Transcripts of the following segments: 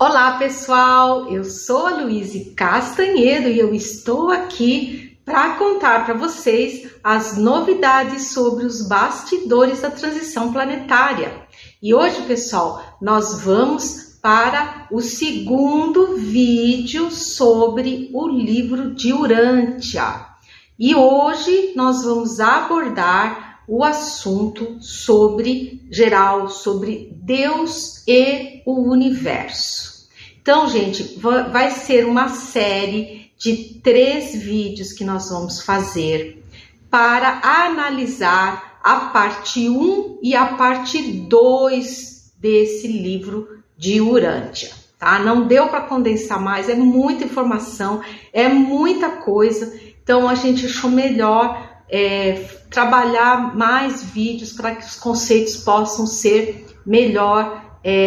Olá pessoal, eu sou a Luíse Castanhedo e eu estou aqui para contar para vocês as novidades sobre os bastidores da transição planetária. E hoje, pessoal, nós vamos para o segundo vídeo sobre o livro de Urântia. E hoje nós vamos abordar o assunto sobre Deus e o universo. Então, gente, vai ser uma série de 3 vídeos que nós vamos fazer para analisar a parte 1 e a parte 2 desse livro de Urântia, tá? Não deu para condensar mais, é muita informação, é muita coisa, então a gente achou melhor trabalhar mais vídeos para que os conceitos possam ser melhor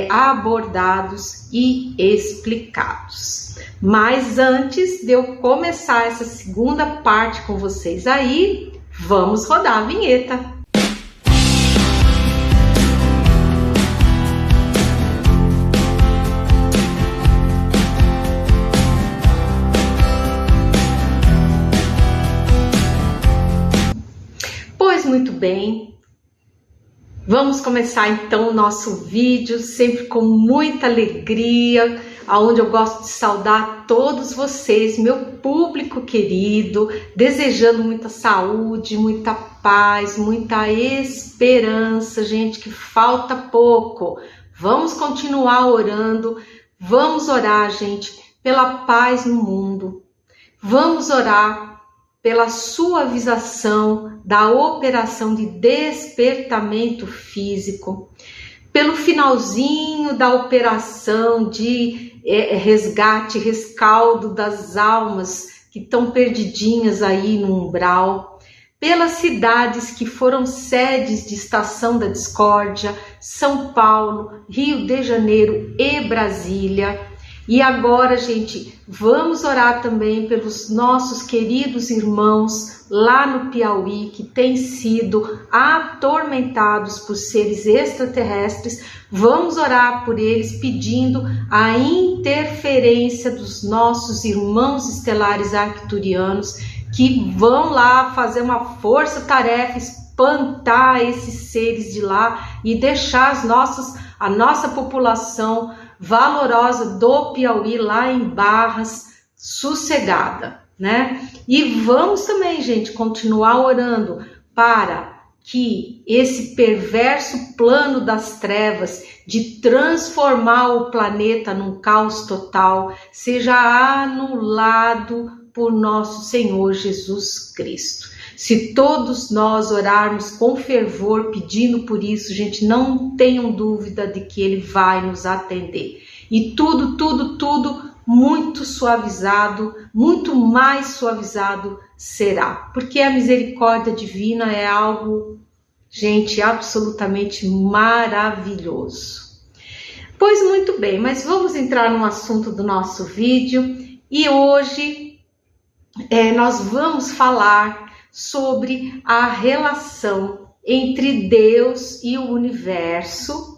abordados e explicados. Mas antes de eu começar essa segunda parte com vocês aí, vamos rodar a vinheta. Muito bem, vamos começar então o nosso vídeo, sempre com muita alegria, onde eu gosto de saudar todos vocês, meu público querido, desejando muita saúde, muita paz, muita esperança, gente, que falta pouco. Vamos continuar orando, vamos orar, gente, pela paz no mundo, vamos orar pela suavização da operação de despertamento físico, pelo finalzinho da operação de resgate, rescaldo das almas que estão perdidinhas aí no umbral, pelas cidades que foram sedes de Estação da Discórdia, São Paulo, Rio de Janeiro e Brasília. E agora, gente, vamos orar também pelos nossos queridos irmãos lá no Piauí, que têm sido atormentados por seres extraterrestres. Vamos orar por eles, pedindo a interferência dos nossos irmãos estelares arcturianos, que vão lá fazer uma força-tarefa, espantar esses seres de lá e deixar a nossa população valorosa do Piauí lá em Barras sossegada, né? E vamos também, gente, continuar orando para que esse perverso plano das trevas de transformar o planeta num caos total seja anulado por nosso Senhor Jesus Cristo. Se todos nós orarmos com fervor, pedindo por isso, gente, não tenham dúvida de que Ele vai nos atender. E tudo muito suavizado, muito mais suavizado será. Porque a misericórdia divina é algo, gente, absolutamente maravilhoso. Pois muito bem, mas vamos entrar no assunto do nosso vídeo. E hoje nós vamos falar sobre a relação entre Deus e o universo.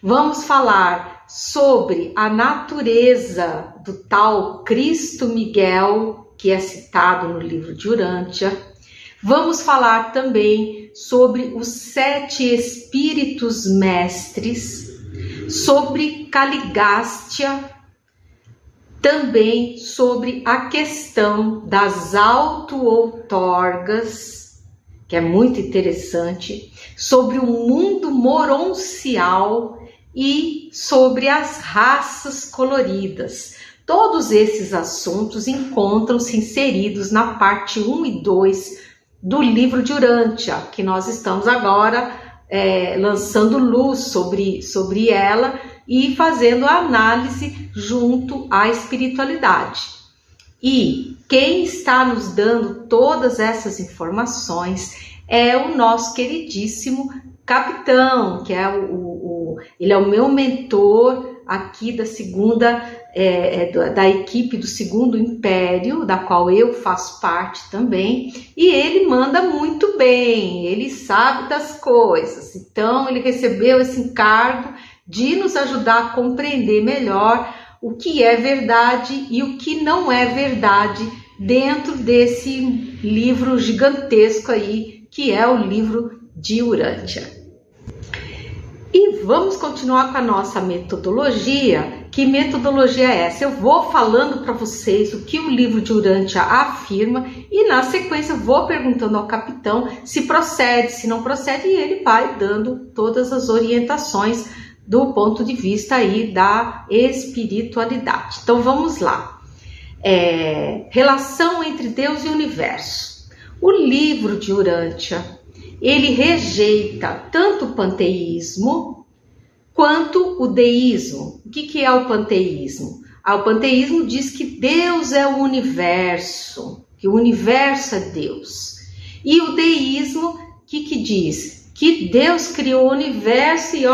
Vamos falar sobre a natureza do tal Cristo Miguel, que é citado no livro de Urântia. Vamos falar também sobre os 7 espíritos mestres, sobre Caligástia, também sobre a questão das auto-outorgas, que é muito interessante, sobre o mundo moroncial e sobre as raças coloridas. Todos esses assuntos encontram-se inseridos na parte 1 e 2 do livro de Urântia, que nós estamos agora lançando luz sobre ela e fazendo a análise junto à espiritualidade. E quem está nos dando todas essas informações é o nosso queridíssimo capitão, que é ele é o meu mentor aqui da segunda, da equipe do Segundo Império, da qual eu faço parte também, e ele manda muito bem, ele sabe das coisas, então ele recebeu esse encargo de nos ajudar a compreender melhor o que é verdade e o que não é verdade dentro desse livro gigantesco aí, que é o livro de Urântia. E vamos continuar com a nossa metodologia. Que metodologia é essa? Eu vou falando para vocês o que o livro de Urântia afirma e na sequência eu vou perguntando ao capitão se procede, se não procede, e ele vai dando todas as orientações do ponto de vista aí da espiritualidade. Então vamos lá. Relação entre Deus e o universo. O livro de Urântia, ele rejeita tanto o panteísmo quanto o deísmo. O que é o panteísmo? O panteísmo diz que Deus é o universo, que o universo é Deus. E o deísmo, o que diz? Que Deus criou o universo e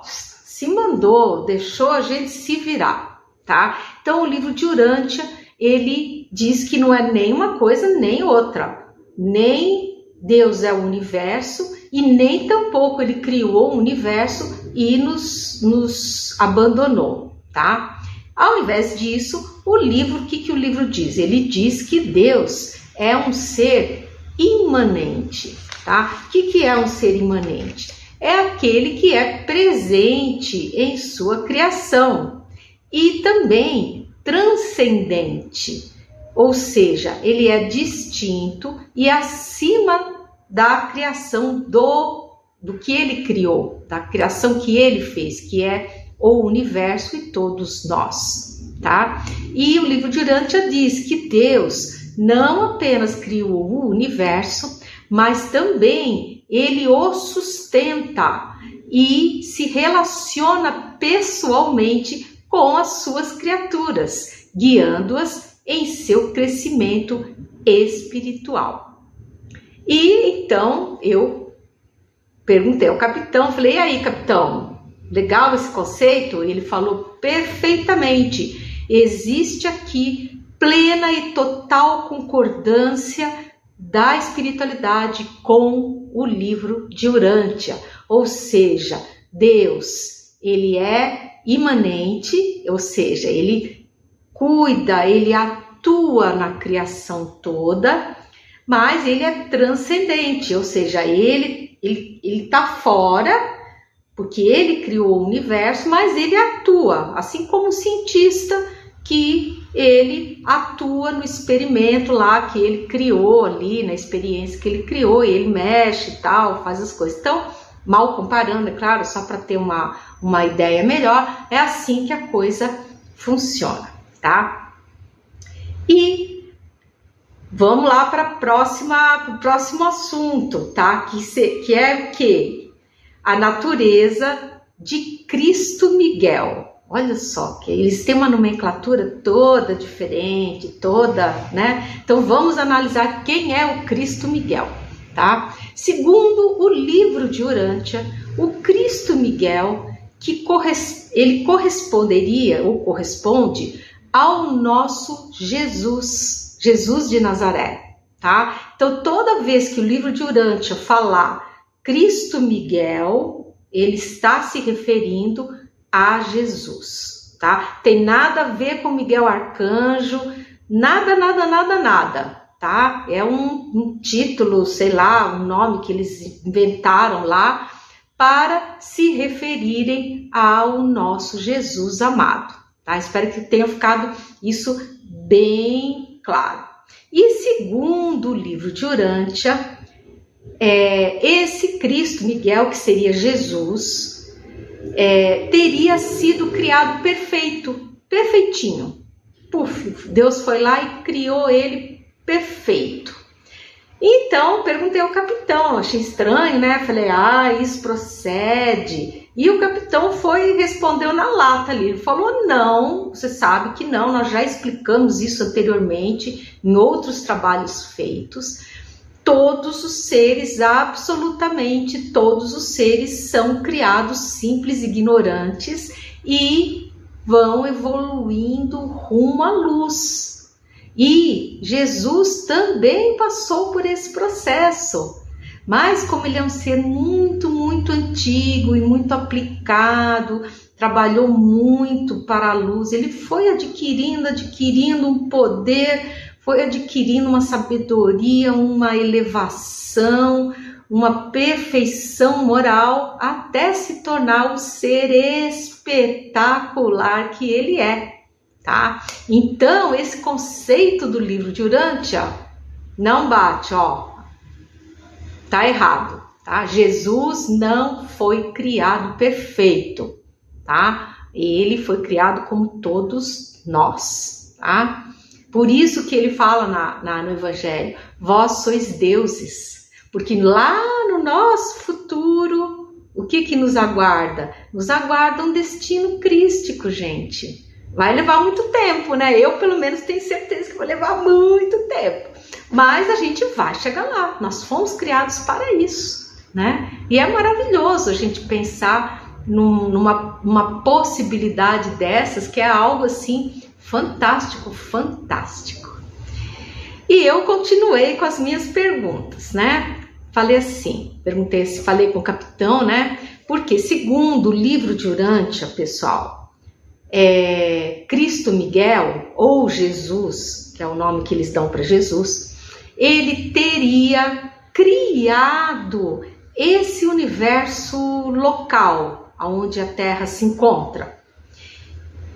se mandou, deixou a gente se virar, tá? Então o livro de Urântia, ele diz que não é nem uma coisa nem outra, nem Deus é o universo e nem tampouco ele criou o universo e nos abandonou, tá? Ao invés disso, o livro, o que o livro diz? Ele diz que Deus é um ser imanente, tá? O que é um ser imanente? É aquele que é presente em sua criação e também transcendente. Ou seja, ele é distinto e acima da criação do que ele criou, da criação que ele fez, que é o universo e todos nós, tá? E o livro de Urântia diz que Deus não apenas criou o universo, mas também ele o sustenta e se relaciona pessoalmente com as suas criaturas, guiando-as em seu crescimento espiritual. E então eu perguntei ao capitão, falei, e aí, capitão, legal esse conceito? Ele falou perfeitamente, existe aqui plena e total concordância da espiritualidade com o livro de Urântia, ou seja, Deus, ele é imanente, ou seja, ele cuida, ele atua na criação toda, mas ele é transcendente, ou seja, ele está fora, porque ele criou o universo, mas ele atua, assim como o cientista que ele atua no experimento lá que ele criou ali, na experiência que ele criou, e ele mexe e tal, faz as coisas. Então, mal comparando, é claro, só para ter uma ideia melhor, é assim que a coisa funciona. Tá? E vamos lá para o próximo assunto, tá? Que é o quê? A natureza de Cristo Miguel. Olha só, que eles têm uma nomenclatura toda diferente, toda, né? Então vamos analisar quem é o Cristo Miguel, tá? Segundo o livro de Urântia, o Cristo Miguel, ele corresponderia ou corresponde ao nosso Jesus de Nazaré, tá? Então, toda vez que o livro de Urântia falar Cristo Miguel, ele está se referindo a Jesus, tá? Tem nada a ver com Miguel Arcanjo, nada, tá? É um título, sei lá, um nome que eles inventaram lá para se referirem ao nosso Jesus amado. Tá? Espero que tenha ficado isso bem claro. E segundo o livro de Urântia, esse Cristo Miguel, que seria Jesus, teria sido criado perfeitinho. Puf, Deus foi lá e criou ele perfeito. Então, perguntei ao capitão, achei estranho, né? Falei, isso procede. E o capitão foi e respondeu na lata ali. Ele falou, não, você sabe que não, nós já explicamos isso anteriormente em outros trabalhos feitos. Todos os seres, absolutamente todos os seres são criados simples, ignorantes e vão evoluindo rumo à luz. E Jesus também passou por esse processo, mas como ele é um ser muito, muito antigo e muito aplicado, trabalhou muito para a luz, ele foi adquirindo um poder, foi adquirindo uma sabedoria, uma elevação, uma perfeição moral, até se tornar o ser espetacular que ele é, tá? Então, esse conceito do livro de Urântia não bate, ó, tá errado, tá? Jesus não foi criado perfeito, tá? Ele foi criado como todos nós, tá? Por isso que ele fala no Evangelho, vós sois deuses, porque lá no nosso futuro, o que nos aguarda? Nos aguarda um destino crístico, gente. Vai levar muito tempo, né? Eu, pelo menos, tenho certeza que vai levar muito tempo. Mas a gente vai chegar lá. Nós fomos criados para isso, né? E é maravilhoso a gente pensar numa possibilidade dessas, que é algo assim fantástico, fantástico. E eu continuei com as minhas perguntas, né? Falei assim, falei com o capitão, né? Porque segundo o livro de Urântia, pessoal, Cristo Miguel, ou Jesus, que é o nome que eles dão para Jesus, ele teria criado esse universo local, onde a Terra se encontra.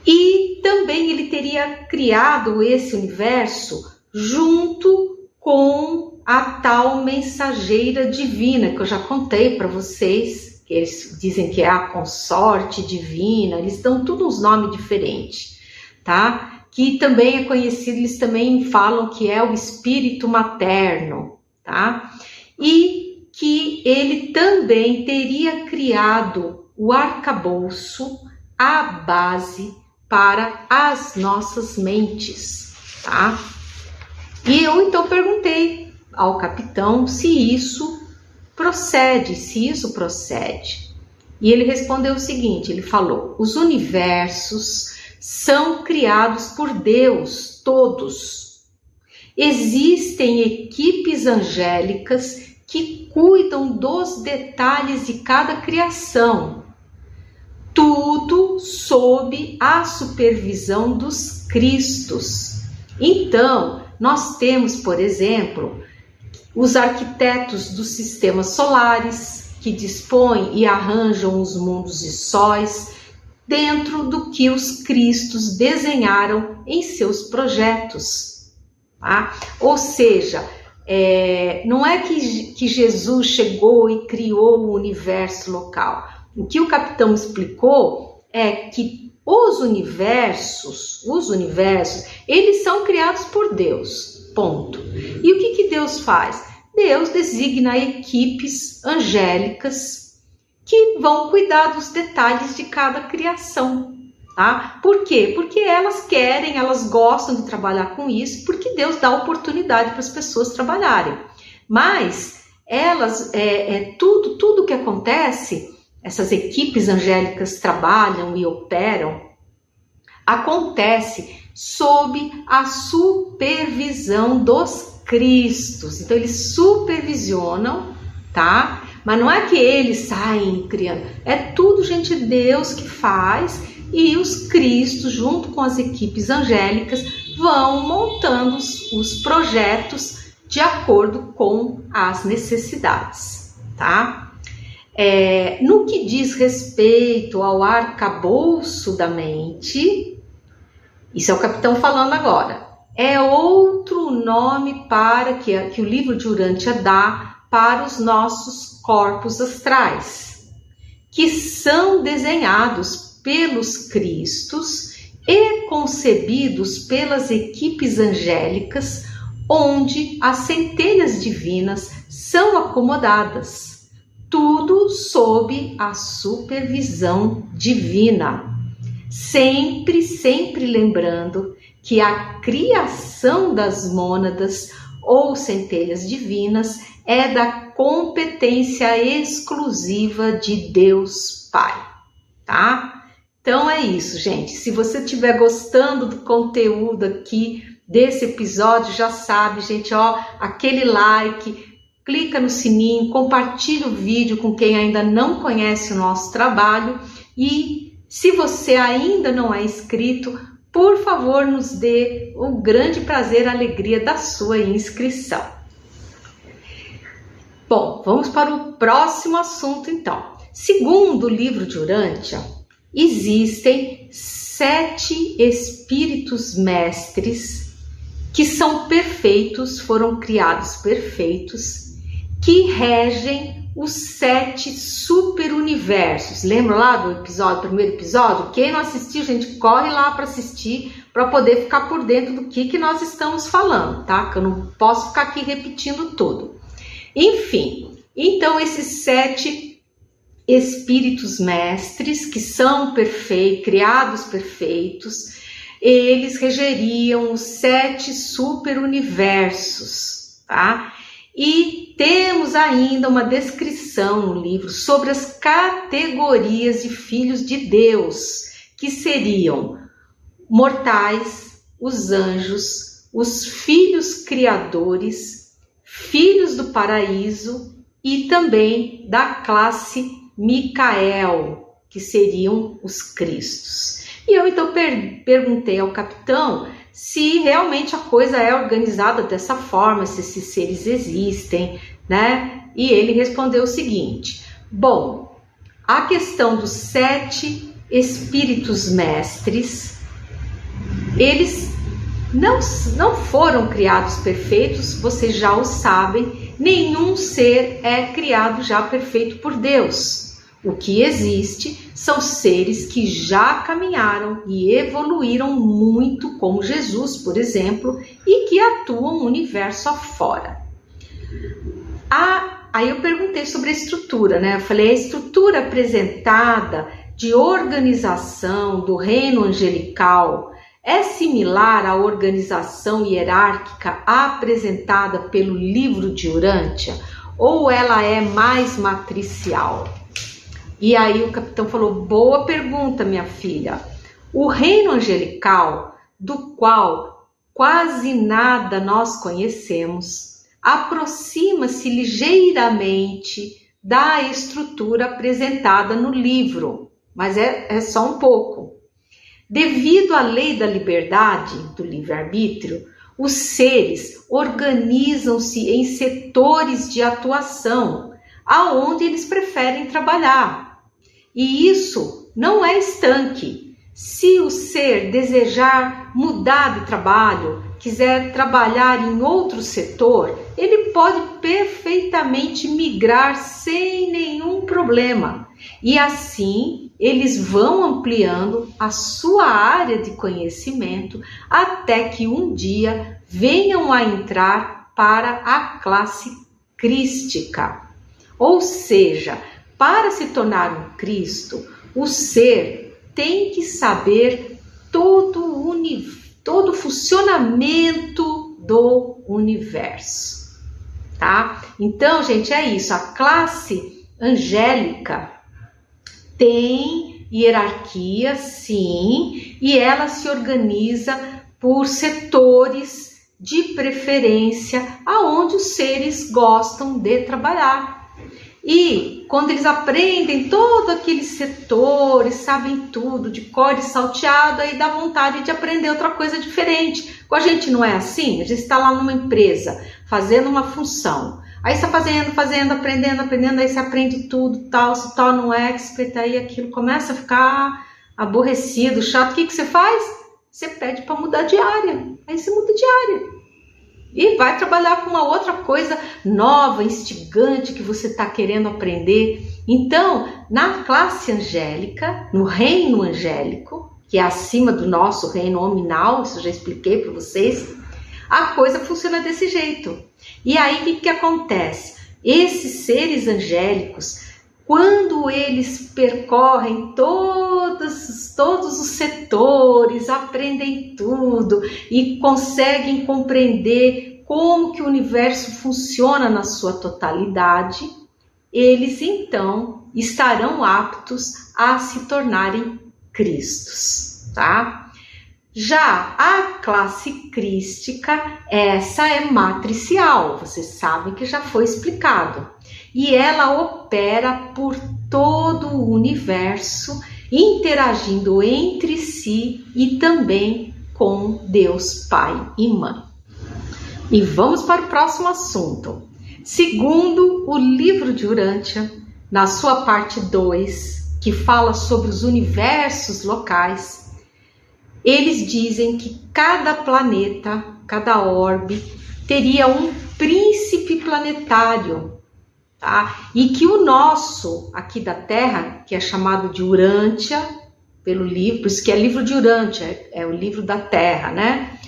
E também ele teria criado esse universo junto com a tal mensageira divina, que eu já contei para vocês, que eles dizem que é a consorte divina, eles dão tudo uns nomes diferentes, tá? Que também é conhecido, eles também falam que é o espírito materno, tá? E que ele também teria criado o arcabouço, a base para as nossas mentes, tá? E eu então perguntei ao capitão se isso procede. E ele respondeu o seguinte, ele falou, os universos são criados por Deus, todos. Existem equipes angélicas que cuidam dos detalhes de cada criação. Tudo sob a supervisão dos Cristos. Então, nós temos, por exemplo, os arquitetos dos sistemas solares, que dispõem e arranjam os mundos e sóis dentro do que os Cristos desenharam em seus projetos. Tá? Ou seja, não é que Jesus chegou e criou o universo local. O que o capitão explicou é que os universos, eles são criados por Deus, ponto. E o que Deus faz? Deus designa equipes angélicas que vão cuidar dos detalhes de cada criação, tá? Por quê? Porque elas gostam de trabalhar com isso, porque Deus dá oportunidade para as pessoas trabalharem. Mas elas, tudo que acontece, essas equipes angélicas trabalham e operam, acontece sob a supervisão dos Cristos. Então eles supervisionam, tá? Mas não é que eles saem criando, é tudo, gente, Deus que faz, e os Cristos, junto com as equipes angélicas, vão montando os projetos de acordo com as necessidades, tá? No que diz respeito ao arcabouço da mente, isso é o capitão falando agora, é outro nome para que o livro de Urântia dá para os nossos corpos astrais, que são desenhados pelos Cristos e concebidos pelas equipes angélicas, onde as centelhas divinas são acomodadas, tudo sob a supervisão divina. Sempre lembrando que a criação das mônadas ou centelhas divinas é da competência exclusiva de Deus Pai, tá? Então é isso, gente. Se você estiver gostando do conteúdo aqui desse episódio, já sabe, gente, ó, aquele like, clica no sininho, compartilha o vídeo com quem ainda não conhece o nosso trabalho e Se você ainda não é inscrito, por favor, nos dê o grande prazer e alegria da sua inscrição. Bom, vamos para o próximo assunto então. Segundo o livro de Urântia, existem 7 espíritos mestres que são perfeitos, foram criados perfeitos, que regem os 7 superuniversos. Lembra lá do primeiro episódio? Quem não assistiu, gente, corre lá para assistir, para poder ficar por dentro do que nós estamos falando, tá? Que eu não posso ficar aqui repetindo tudo. Enfim, então esses 7 espíritos mestres, que são criados perfeitos, eles regeriam os 7 superuniversos, tá? E temos ainda uma descrição no livro sobre as categorias de filhos de Deus, que seriam mortais, os anjos, os filhos criadores, filhos do paraíso e também da classe Micael, que seriam os Cristos. E eu então perguntei ao capitão se realmente a coisa é organizada dessa forma, se esses seres existem, né? E ele respondeu o seguinte: bom, a questão dos 7 espíritos mestres, eles não foram criados perfeitos, vocês já o sabem, nenhum ser é criado já perfeito por Deus. O que existe são seres que já caminharam e evoluíram muito, como Jesus, por exemplo, e que atuam no universo afora. Aí eu perguntei sobre a estrutura, né? Eu falei, a estrutura apresentada de organização do reino angelical é similar à organização hierárquica apresentada pelo livro de Urântia, ou ela é mais matricial? E aí o capitão falou, boa pergunta, minha filha. O reino angelical, do qual quase nada nós conhecemos, aproxima-se ligeiramente da estrutura apresentada no livro, mas é só um pouco. Devido à lei da liberdade, do livre-arbítrio, os seres organizam-se em setores de atuação, aonde eles preferem trabalhar. E isso não é estanque. Se o ser desejar mudar de trabalho, quiser trabalhar em outro setor, ele pode perfeitamente migrar sem nenhum problema. E assim, eles vão ampliando a sua área de conhecimento até que um dia venham a entrar para a classe crística. Ou seja, para se tornar um Cristo, o ser tem que saber todo o funcionamento do universo, tá? Então, gente, é isso. A classe angélica tem hierarquia, sim, e ela se organiza por setores de preferência, aonde os seres gostam de trabalhar. E quando eles aprendem todos aqueles setores, sabem tudo de cor e salteado, aí dá vontade de aprender outra coisa diferente. Com a gente não é assim? A gente está lá numa empresa, fazendo uma função. Aí está fazendo, aprendendo, aí você aprende tudo, tal, se torna um expert, aí aquilo começa a ficar aborrecido, chato. O que você faz? Você pede para mudar de área. Aí você muda de área. E vai trabalhar com uma outra coisa nova, instigante, que você está querendo aprender. Então, na classe angélica, no reino angélico, que é acima do nosso reino nominal, isso eu já expliquei para vocês, a coisa funciona desse jeito. E aí, o que acontece? Esses seres angélicos, quando eles percorrem todos os setores, aprendem tudo e conseguem compreender como que o universo funciona na sua totalidade, eles então estarão aptos a se tornarem Cristos, tá? Já a classe crística, essa é matricial, vocês sabem que já foi explicado. E ela opera por todo o universo interagindo entre si e também com Deus Pai e Mãe. E vamos para o próximo assunto. Segundo o livro de Urântia, na sua parte 2, que fala sobre os universos locais, eles dizem que cada planeta, cada orbe, teria um príncipe planetário, tá? E que o nosso, aqui da Terra, que é chamado de Urântia, pelo livro, por isso que é livro de Urântia, é o livro da Terra, né?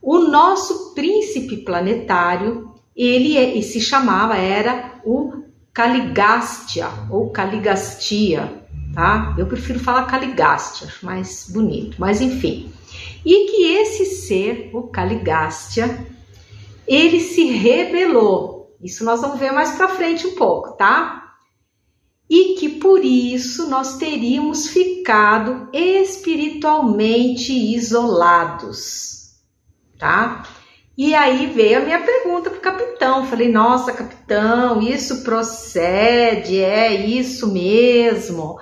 O nosso príncipe planetário, ele se chamava, era o Caligástia, ou Caligastia, tá? Eu prefiro falar Caligástia, acho mais bonito, mas enfim. E que esse ser, o Caligástia, ele se rebelou. Isso nós vamos ver mais pra frente um pouco, tá? E que por isso nós teríamos ficado espiritualmente isolados, tá? E aí veio a minha pergunta pro capitão. Falei, nossa, capitão, isso procede? É isso mesmo?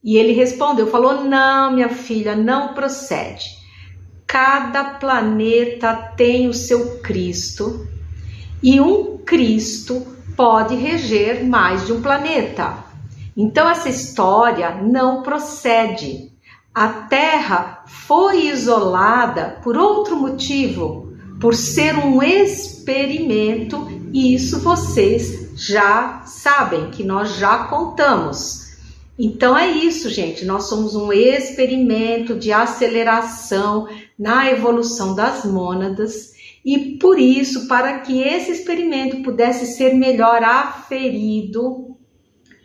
E ele respondeu, falou, não, minha filha, não procede. Cada planeta tem o seu Cristo e um Cristo pode reger mais de um planeta. Então essa história não procede. A Terra foi isolada por outro motivo, por ser um experimento, e isso vocês já sabem, que nós já contamos. Então é isso, gente, nós somos um experimento de aceleração na evolução das mônadas, e por isso, para que esse experimento pudesse ser melhor aferido,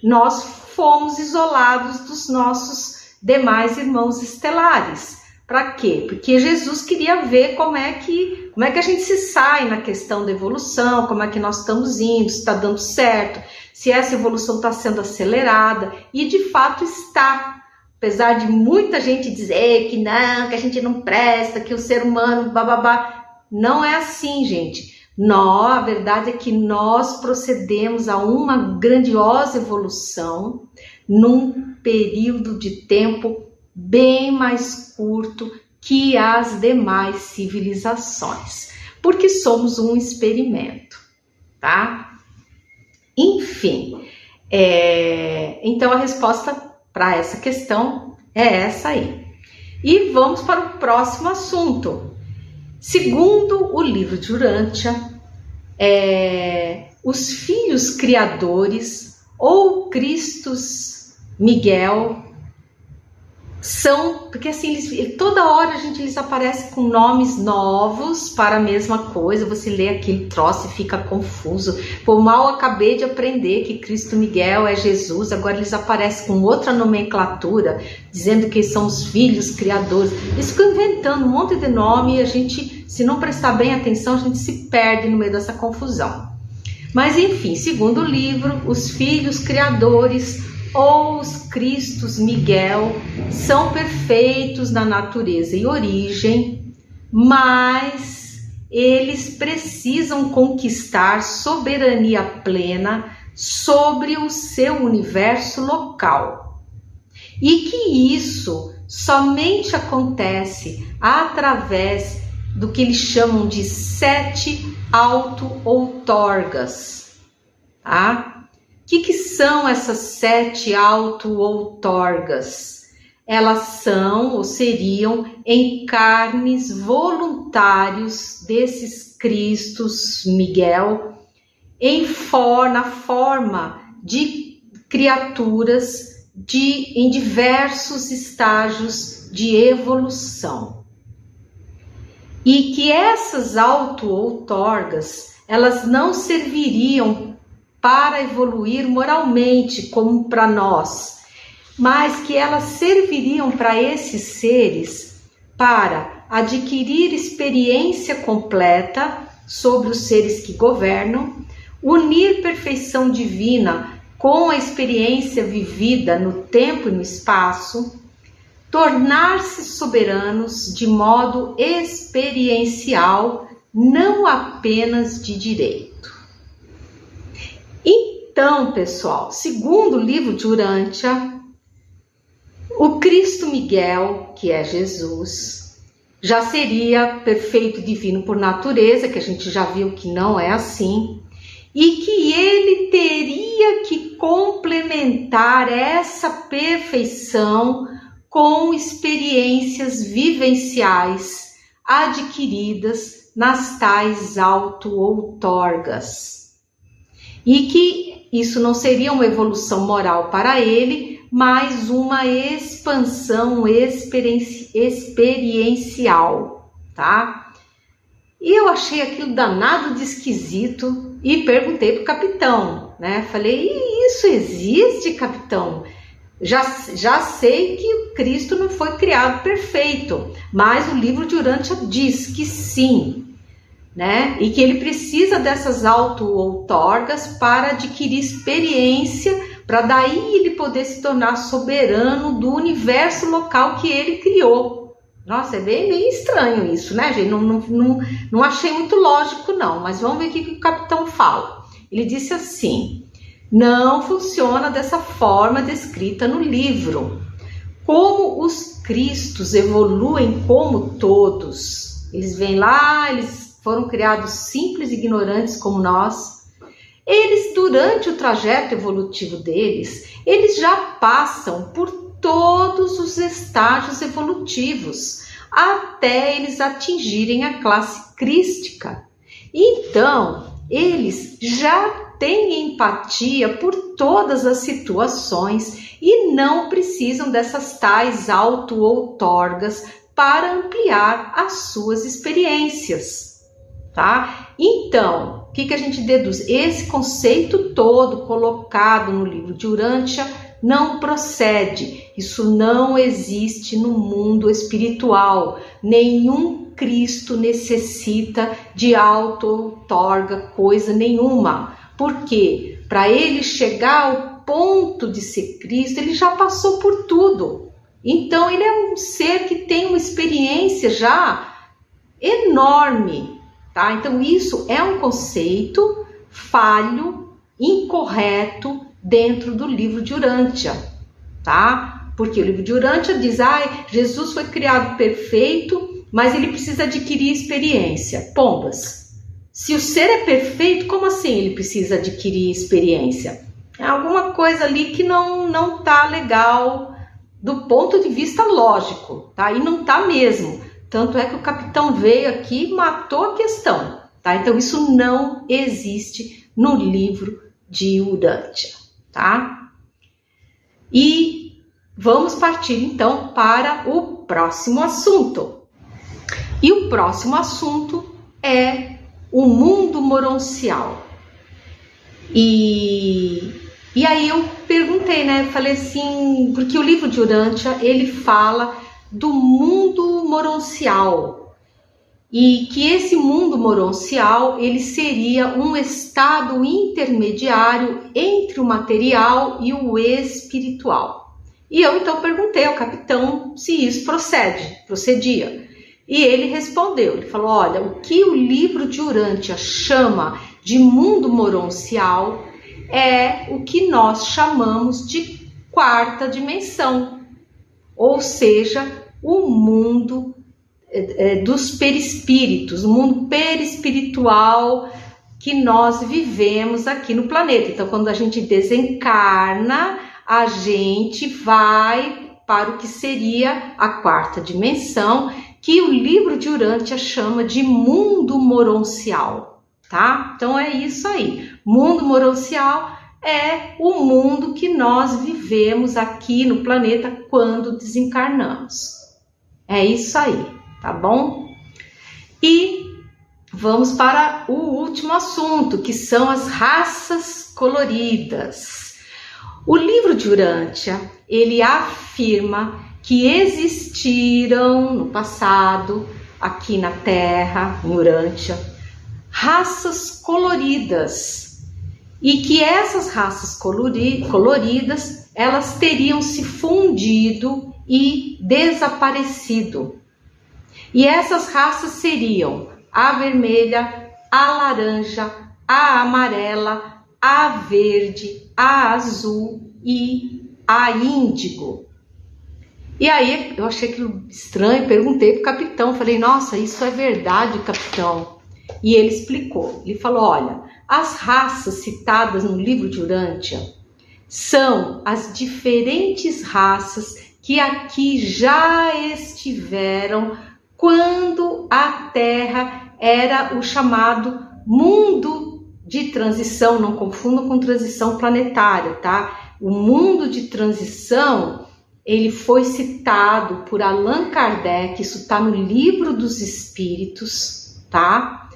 nós fomos isolados dos nossos demais irmãos estelares. Para quê? Porque Jesus queria ver como é que a gente se sai na questão da evolução, como é que nós estamos indo, se está dando certo, se essa evolução está sendo acelerada, e de fato está. Apesar de muita gente dizer que não, que a gente não presta, que o ser humano, bababá, não é assim, gente. A verdade é que nós procedemos a uma grandiosa evolução num período de tempo bem mais curto que as demais civilizações, porque somos um experimento, tá? Enfim, então a resposta para essa questão é essa aí. E vamos para o próximo assunto. Segundo o livro de Urântia, os filhos criadores ou Cristos Miguel são, porque assim, toda hora eles aparecem com nomes novos para a mesma coisa, você lê aquele troço e fica confuso. Pô, mal acabei de aprender que Cristo Miguel é Jesus, agora eles aparecem com outra nomenclatura, dizendo que são os filhos criadores. Eles ficam inventando um monte de nome e a gente, se não prestar bem atenção, a gente se perde no meio dessa confusão. Mas enfim, segundo o livro, os filhos criadores ou os Cristos Miguel são perfeitos na natureza e origem, mas eles precisam conquistar soberania plena sobre o seu universo local. E que isso somente acontece através do que eles chamam de 7 auto-outorgas, tá? O que são essas 7 auto-outorgas? Elas são ou seriam encarnes voluntários desses Cristos Miguel na forma de criaturas em diversos estágios de evolução. E que essas auto-outorgas, elas não serviriam para evoluir moralmente, como para nós, mas que elas serviriam para esses seres para adquirir experiência completa sobre os seres que governam, unir perfeição divina com a experiência vivida no tempo e no espaço, tornar-se soberanos de modo experiencial, não apenas de direito. Então, pessoal, segundo o livro de Urântia, O Cristo Miguel, que é Jesus, já seria perfeito divino por natureza, que a gente já viu que não é assim, e que ele teria que complementar essa perfeição com experiências vivenciais adquiridas nas tais auto-outorgas. E que isso não seria uma evolução moral para ele, mas uma expansão experiencial, tá? E eu achei aquilo danado de esquisito e perguntei pro capitão, né? Falei, e isso existe, capitão? Já sei que o Cristo não foi criado perfeito, mas o livro de Urântia diz que sim, né? E que ele precisa dessas auto-outorgas para adquirir experiência, para daí ele poder se tornar soberano do universo local que ele criou. Nossa, é bem estranho isso, né, gente? Não achei muito lógico, não, mas vamos ver o que o capitão fala. Ele disse assim: não funciona dessa forma descrita no livro. Como os Cristos evoluem como todos, eles vêm lá, eles foram criados simples e ignorantes como nós. Eles, durante o trajeto evolutivo deles, eles já passam por todos os estágios evolutivos, até eles atingirem a classe crística. Então, eles já têm empatia por todas as situações e não precisam dessas tais auto-outorgas para ampliar as suas experiências, tá? Então, o que a gente deduz? Esse conceito todo colocado no livro de Urântia não procede. Isso não existe no mundo espiritual. Nenhum Cristo necessita de auto-outorga, coisa nenhuma. Por quê? Para ele chegar ao ponto de ser Cristo, ele já passou por tudo. Então, ele é um ser que tem uma experiência já enorme, tá? Então, isso é um conceito falho, incorreto dentro do livro de Urântia, tá? Porque o livro de Urântia diz, Jesus foi criado perfeito, mas ele precisa adquirir experiência. Pombas, se o ser é perfeito, como assim ele precisa adquirir experiência? É alguma coisa ali que não tá legal do ponto de vista lógico, tá? E não tá mesmo. Tanto é que o capitão veio aqui e matou a questão, tá? Então isso não existe no livro de Urântia, tá? E vamos partir então para o próximo assunto. E o próximo assunto é o mundo moroncial. E aí eu perguntei, né? Falei assim, porque o livro de Urântia, ele fala do mundo moroncial. E que esse mundo moroncial, ele seria um estado intermediário entre o material e o espiritual. E eu então perguntei ao capitão se isso procedia. E ele respondeu, ele falou, olha, o que o livro de Urântia chama de mundo moroncial é o que nós chamamos de quarta dimensão, ou seja, o mundo dos perispíritos, o mundo perispiritual que nós vivemos aqui no planeta. Então, quando a gente desencarna, a gente vai para o que seria a quarta dimensão, que o livro de Urântia chama de mundo moroncial, tá? Então é isso aí. Mundo moroncial é o mundo que nós vivemos aqui no planeta quando desencarnamos. É isso aí, tá bom? E vamos para o último assunto, que são as raças coloridas. O livro de Urântia, ele afirma que existiram no passado, aqui na Terra, em Urântia, raças coloridas. E que essas raças coloridas, elas teriam se fundido e desaparecido. E essas raças seriam a vermelha, a laranja, a amarela, a verde, a azul e a índigo. E aí eu achei aquilo estranho, perguntei pro capitão, falei, nossa, isso é verdade, capitão? E ele explicou, ele falou, olha, as raças citadas no livro de Urântia são as diferentes raças que aqui já estiveram quando a Terra era o chamado mundo de transição, não confundam com transição planetária, tá? O mundo de transição, ele foi citado por Allan Kardec, isso está no Livro dos Espíritos, tá?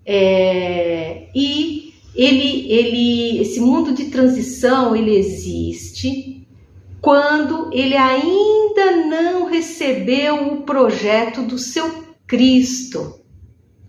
E esse mundo de transição, ele existe quando ele ainda não recebeu o projeto do seu Cristo,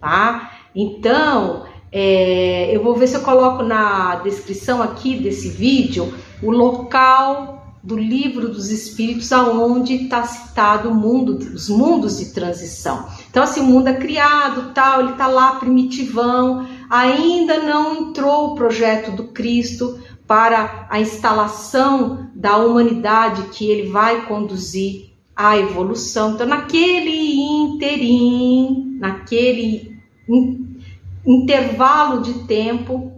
tá? Então, eu vou ver se eu coloco na descrição aqui desse vídeo o local do Livro dos Espíritos aonde está citado os mundos de transição. Então, assim, o mundo é criado, tal, ele está lá primitivão, ainda não entrou o projeto do Cristo para a instalação da humanidade que ele vai conduzir à evolução. Então, naquele interim, naquele intervalo de tempo,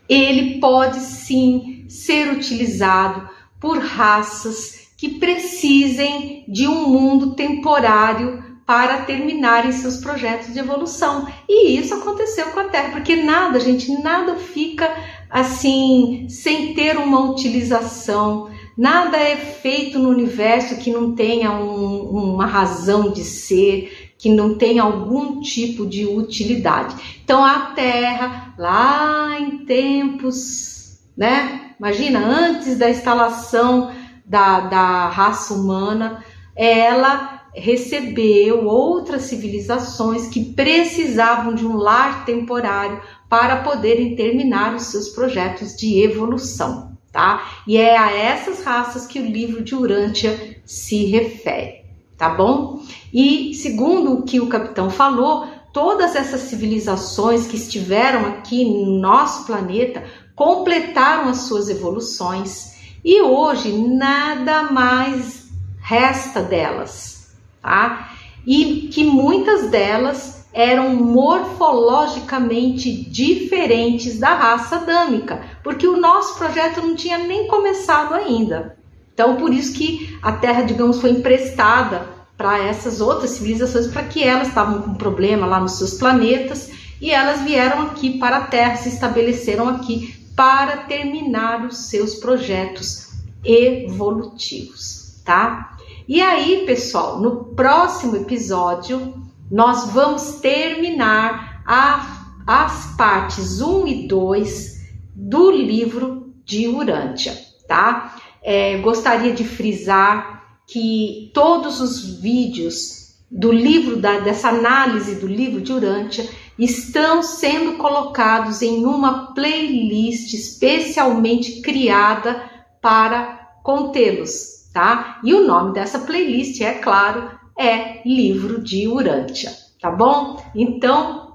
ele pode sim ser utilizado por raças que precisem de um mundo temporário para terminarem seus projetos de evolução. E isso aconteceu com a Terra, porque nada, gente, nada fica assim, sem ter uma utilização. Nada é feito no universo que não tenha uma razão de ser, que não tenha algum tipo de utilidade. Então a Terra, lá em tempos, né? Imagina, antes da instalação da raça humana, ela recebeu outras civilizações que precisavam de um lar temporário para poderem terminar os seus projetos de evolução, tá? E é a essas raças que o livro de Urântia se refere, tá bom? E segundo o que o capitão falou, todas essas civilizações que estiveram aqui no nosso planeta completaram as suas evoluções e hoje nada mais resta delas, tá? E que muitas delas eram morfologicamente diferentes da raça adâmica, porque o nosso projeto não tinha nem começado ainda. Então, por isso que a Terra, digamos, foi emprestada para essas outras civilizações, para que elas estavam com problema lá nos seus planetas e elas vieram aqui para a Terra, se estabeleceram aqui para terminar os seus projetos evolutivos, tá? E aí, pessoal, no próximo episódio, nós vamos terminar as partes 1 e 2 do livro de Urântia, tá? Gostaria de frisar que todos os vídeos do livro, dessa análise do livro de Urântia, estão sendo colocados em uma playlist especialmente criada para contê-los, tá? E o nome dessa playlist, é claro, é Livro de Urântia, tá bom? Então,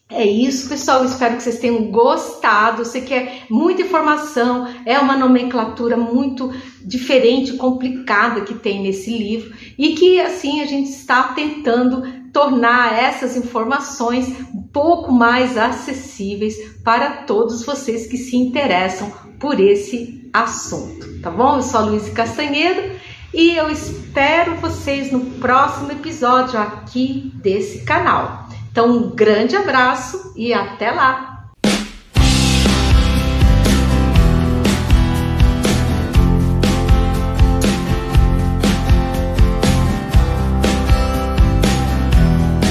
é isso, pessoal. Eu espero que vocês tenham gostado. Eu sei que é muita informação, é uma nomenclatura muito diferente, complicada que tem nesse livro e que, assim, a gente está tentando tornar essas informações um pouco mais acessíveis para todos vocês que se interessam por esse assunto, tá bom? Eu sou a Luísa Castanhedo e eu espero vocês no próximo episódio aqui desse canal. Então, um grande abraço e até lá!